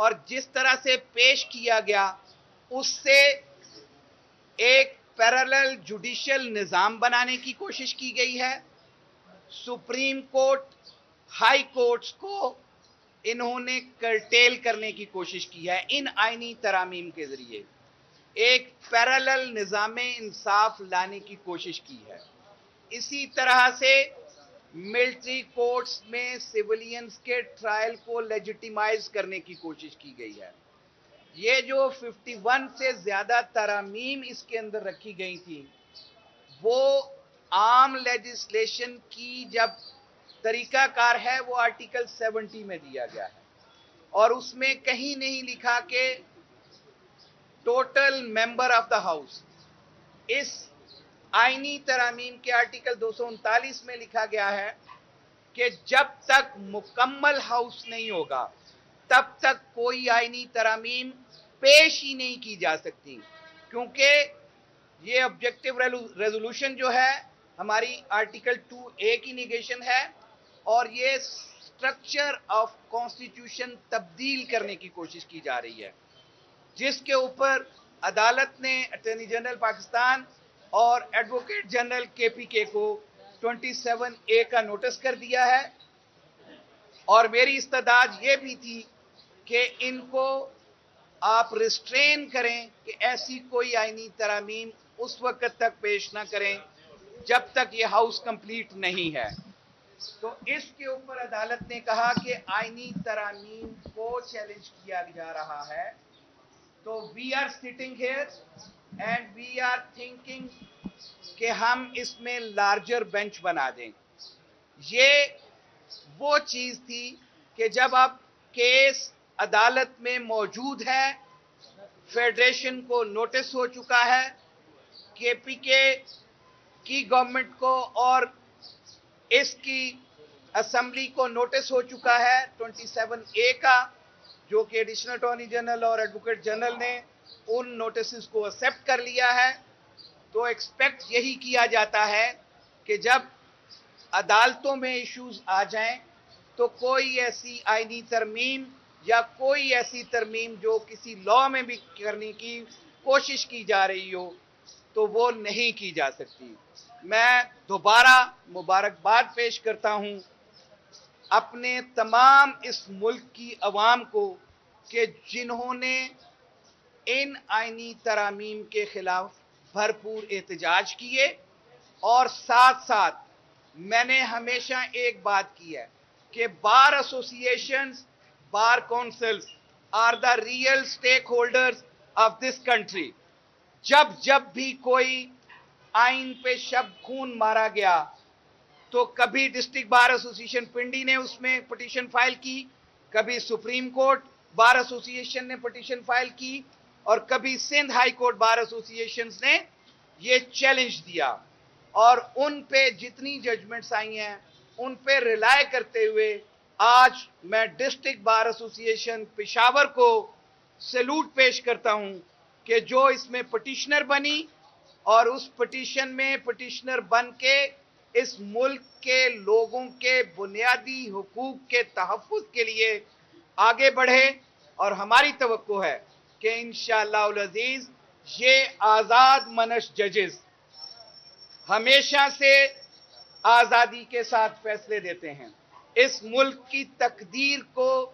اور جس طرح سے پیش کیا گیا اس سے ایک پیرالل جوڈیشل نظام بنانے کی کوشش کی گئی ہے. سپریم کورٹ، ہائی کورٹس کو انہوں نے کرٹیل کرنے کی کوشش کی ہے ان آئینی ترامیم کے ذریعے. ایک پیرالل نظام انصاف لانے کی کوشش کی ہے. اسی طرح سے ملٹری کورٹس میں سیولینز کے ٹرائل کو لیجیٹیمائز کرنے کی کوشش کی گئی ہے. یہ جو 51 سے زیادہ ترامیم اس کے اندر رکھی گئی تھی وہ عام لیجسلیشن کی جب طریقہ کار ہے وہ آرٹیکل 70 میں دیا گیا ہے اور اس میں کہیں نہیں لکھا کہ total member of the house. اس آئینی ترامیم کے آرٹیکل 239 میں لکھا گیا ہے کہ جب تک مکمل ہاؤس نہیں ہوگا تب تک کوئی آئینی ترامیم پیش ہی نہیں کی جا سکتی، کیونکہ یہ آبجیکٹو ریزولوشن جو ہے ہماری آرٹیکل 2A کی نیگیشن ہے اور یہ سٹرکچر آف کانسٹیٹیوشن تبدیل کرنے کی کوشش کی جا رہی ہے، جس کے اوپر عدالت نے اٹارنی جنرل پاکستان اور ایڈوکیٹ جنرل KPK کو 27A کا نوٹس کر دیا ہے. اور میری استدعا یہ بھی تھی کہ ان کو آپ ریسٹرین کریں کہ ایسی کوئی آئینی ترامیم اس وقت تک پیش نہ کریں جب تک یہ ہاؤس کمپلیٹ نہیں ہے. تو اس کے اوپر عدالت نے کہا کہ آئینی ترامیم کو چیلنج کیا جا رہا ہے. تو we are sitting here and we are thinking کہ ہم اس میں لارجر بینچ بنا دیں. یہ وہ چیز تھی کہ جب اب کیس عدالت میں موجود ہے، فیڈریشن کو نوٹس ہو چکا ہے، KPK کی گورنمنٹ کو اور اس کی اسمبلی کو نوٹس ہو چکا ہے 27A کا، جو کہ ایڈیشنل اٹارنی جنرل اور ایڈوکیٹ جنرل نے ان نوٹسز کو ایکسپٹ کر لیا ہے. تو ایکسپیکٹ یہی کیا جاتا ہے کہ جب عدالتوں میں ایشوز آ جائیں تو کوئی ایسی آئینی ترمیم یا کوئی ایسی ترمیم جو کسی لا میں بھی کرنے کی کوشش کی جا رہی ہو تو وہ نہیں کی جا سکتی. میں دوبارہ مبارکباد پیش کرتا ہوں اپنے تمام اس ملک کی عوام کو کہ جنہوں نے ان آئینی ترامیم کے خلاف بھرپور احتجاج کیے. اور ساتھ ساتھ میں نے ہمیشہ ایک بات کی ہے کہ bar associations, bar councils are the real stakeholders of this country. جب بھی کوئی آئین پہ شب خون مارا گیا تو کبھی ڈسٹرکٹ بار ایسوسیشن پنڈی نے اس میں پٹیشن فائل کی، کبھی سپریم کورٹ بار ایسوسیشن نے پٹیشن فائل کی، اور کبھی Sindh high court bar associations نے یہ چیلنج دیا. اور ان پہ جتنی ججمنٹس آئی ہیں ان پہ ریلائے کرتے ہوئے آج میں ڈسٹرکٹ بار ایسوسیشن پشاور کو سیلوٹ پیش کرتا ہوں کہ جو اس میں پٹیشنر بنی اور اس پٹیشن میں پٹیشنر بن کے اس ملک کے لوگوں کے بنیادی حقوق کے تحفظ کے لیے آگے بڑھے. اور ہماری توقع ہے کہ انشاءاللہ العزیز یہ آزاد منش ججز ہمیشہ سے آزادی کے ساتھ فیصلے دیتے ہیں. اس ملک کی تقدیر کو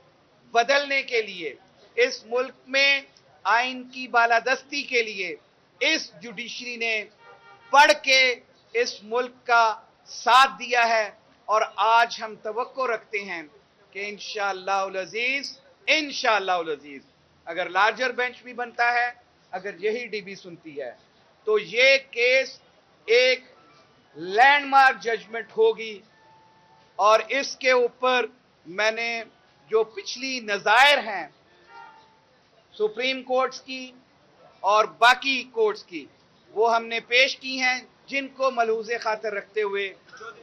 بدلنے کے لیے، اس ملک میں آئین کی بالادستی کے لیے اس جوڈیشری نے پڑھ کے اس ملک کا ساتھ دیا ہے. اور آج ہم توقع رکھتے ہیں کہ انشاءاللہ العزیز اگر لارجر بینچ بھی بنتا ہے، اگر یہی DB سنتی ہے تو یہ کیس ایک لینڈ مارک ججمنٹ ہوگی. اور اس کے اوپر میں نے جو پچھلی نظائر ہیں سپریم کورٹس کی اور باقی کورٹس کی وہ ہم نے پیش کی ہیں، جن کو ملحوظ خاطر رکھتے ہوئے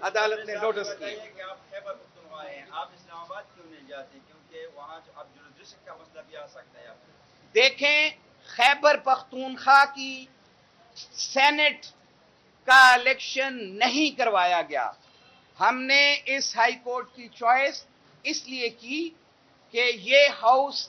عدالت نے نوٹس کی. آپ خیبر پختونخوا ہیں، آپ اسلام آباد کیوں نہیں جاتے؟ کیونکہ وہاں اب جورسڈکشن کا مسئلہ بھی آ سکتا ہے. آپ دیکھیں، خیبر پختونخوا کی سینٹ کا الیکشن نہیں کروایا گیا. ہم نے اس ہائی کورٹ کی چوائس اس لیے کی کہ یہ ہاؤس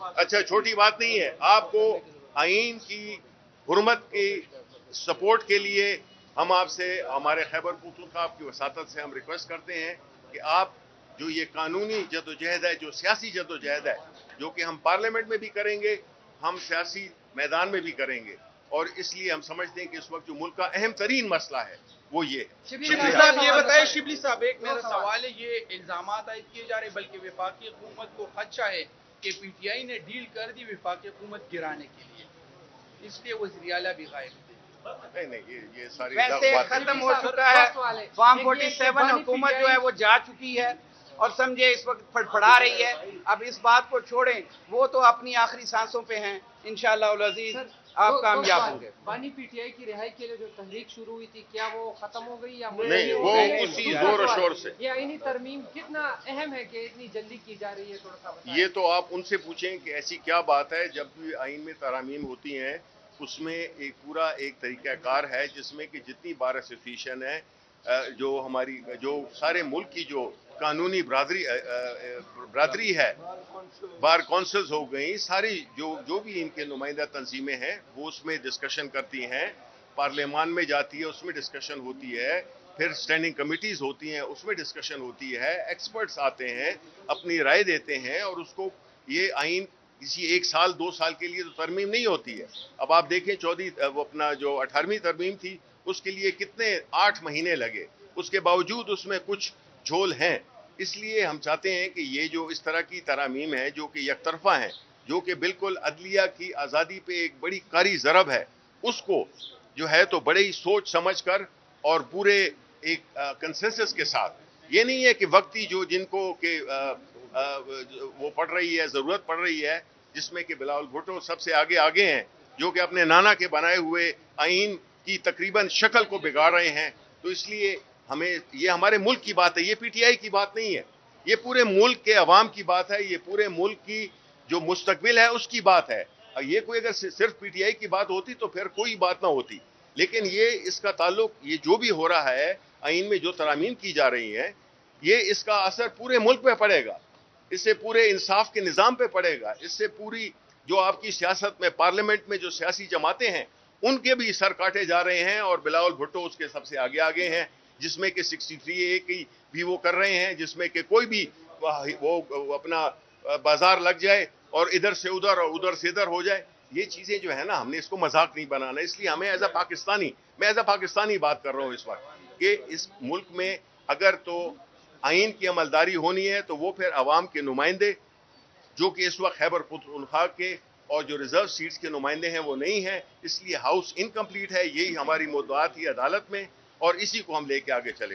اچھا چھوٹی بات نہیں ہے. آپ کو آئین کی حرمت کی سپورٹ کے لیے ہم آپ سے, ہمارے خیبر پختونخوا کی وساطت سے ہم ریکویسٹ کرتے ہیں کہ آپ جو یہ قانونی جدوجہد ہے, جو سیاسی جدوجہد ہے, جو کہ ہم پارلیمنٹ میں بھی کریں گے, ہم سیاسی میدان میں بھی کریں گے, اور اس لیے ہم سمجھتے ہیں کہ اس وقت جو ملک کا اہم ترین مسئلہ ہے وہ یہ ہے. شبلی صاحب یہ بتائیں, شبلی صاحب ایک میرا سوال ہے, یہ الزامات عائد کیے جا رہے بلکہ وفاقی حکومت کو خدشہ ہے کہ پی ٹی آئی نے ڈیل کر دی وفاقی حکومت گرانے کے لیے, اس لیے وزیر اعلیٰ بھی غائب تھے. نہیں یہ ساری ویسے ختم ہو چکا ہے. فارم 47 حکومت جو ہے وہ جا چکی ہے اور سمجھے اس وقت پھڑپھڑا رہی ہے. اب اس بات کو چھوڑیں, وہ تو اپنی آخری سانسوں پہ ہیں. انشاءاللہ العزیز آپ کامیاب ہوں گے. بانی پی ٹی آئی کی رہائی کے لیے جو تحریک شروع ہوئی تھی, کیا وہ ختم ہو گئی یا نہیں, وہ اسی زور و شور سے. یہ آئینی ترمیم کتنا اہم ہے کہ اتنی جلدی کی جا رہی ہے, تھوڑا سا بتائیں. یہ تو آپ ان سے پوچھیں کہ ایسی کیا بات ہے. جب بھی آئین میں ترامیم ہوتی ہیں اس میں ایک پورا ایک طریقہ کار ہے جس میں کہ جتنی بار ایسوسیشن ہے, جو ہماری جو سارے ملک کی جو قانونی برادری ہے, بار کونسلز ہو گئی, ساری جو بھی ان کے نمائندہ تنظیمیں ہیں وہ اس میں ڈسکشن کرتی ہیں, پارلیمان میں جاتی ہے, اس میں ڈسکشن ہوتی ہے, پھر اسٹینڈنگ کمیٹیز ہوتی ہیں, اس میں ڈسکشن ہوتی ہے, ایکسپرٹس آتے ہیں, اپنی رائے دیتے ہیں, اور اس کو یہ آئین کسی 1 سال 2 سال کے لیے تو ترمیم نہیں ہوتی ہے. اب آپ دیکھیں وہ اپنا جو 18ویں ترمیم تھی اس کے لیے کتنے 8 مہینے لگے, اس کے باوجود اس میں کچھ جھول ہیں. اس لیے ہم چاہتے ہیں کہ یہ جو اس طرح کی ترامیم ہے جو کہ یک طرفہ ہیں, جو کہ بالکل عدلیہ کی آزادی پہ ایک بڑی کاری ضرب ہے, اس کو جو ہے تو بڑے ہی سوچ سمجھ کر اور پورے ایک کنسنسس کے ساتھ, یہ نہیں ہے کہ وقتی جو جن کو کہ وہ پڑ رہی ہے, ضرورت پڑ رہی ہے, جس میں کہ بلاول بھٹو سب سے آگے ہیں, جو کہ اپنے نانا کے بنائے ہوئے آئین کی تقریباً شکل کو بگاڑ رہے ہیں. تو اس لیے ہمیں یہ ہمارے ملک کی بات ہے, یہ پی ٹی آئی کی بات نہیں ہے, یہ پورے ملک کے عوام کی بات ہے, یہ پورے ملک کی جو مستقبل ہے اس کی بات ہے. یہ کوئی اگر صرف پی ٹی آئی کی بات ہوتی تو پھر کوئی بات نہ ہوتی, لیکن یہ اس کا تعلق, یہ جو بھی ہو رہا ہے آئین میں جو ترامیم کی جا رہی ہیں, یہ اس کا اثر پورے ملک پہ پڑے گا, اس سے پورے انصاف کے نظام پہ پڑے گا, اس سے پوری جو آپ کی سیاست میں پارلیمنٹ میں جو سیاسی جماعتیں ہیں ان کے بھی سر کاٹے جا رہے ہیں, اور بلاول بھٹو اس کے سب سے آگے ہیں, جس میں کہ 63A کی بھی وہ کر رہے ہیں, جس میں کہ کوئی بھی وہ اپنا بازار لگ جائے اور ادھر سے ادھر اور ادھر سے ادھر ہو جائے. یہ چیزیں جو ہے نا, ہم نے اس کو مذاق نہیں بنانا. اس لیے ہمیں میں ایز اے پاکستانی بات کر رہا ہوں اس وقت, کہ اس ملک میں اگر تو آئین کی عملداری ہونی ہے تو وہ پھر عوام کے نمائندے, جو کہ اس وقت خیبر پختونخوا کے اور جو ریزرو سیٹس کے نمائندے ہیں وہ نہیں ہیں. اس لیے ہاؤس انکمپلیٹ ہے. یہی ہماری مدعات ہی عدالت میں, اور اسی کو ہم لے کے آگے چلیں.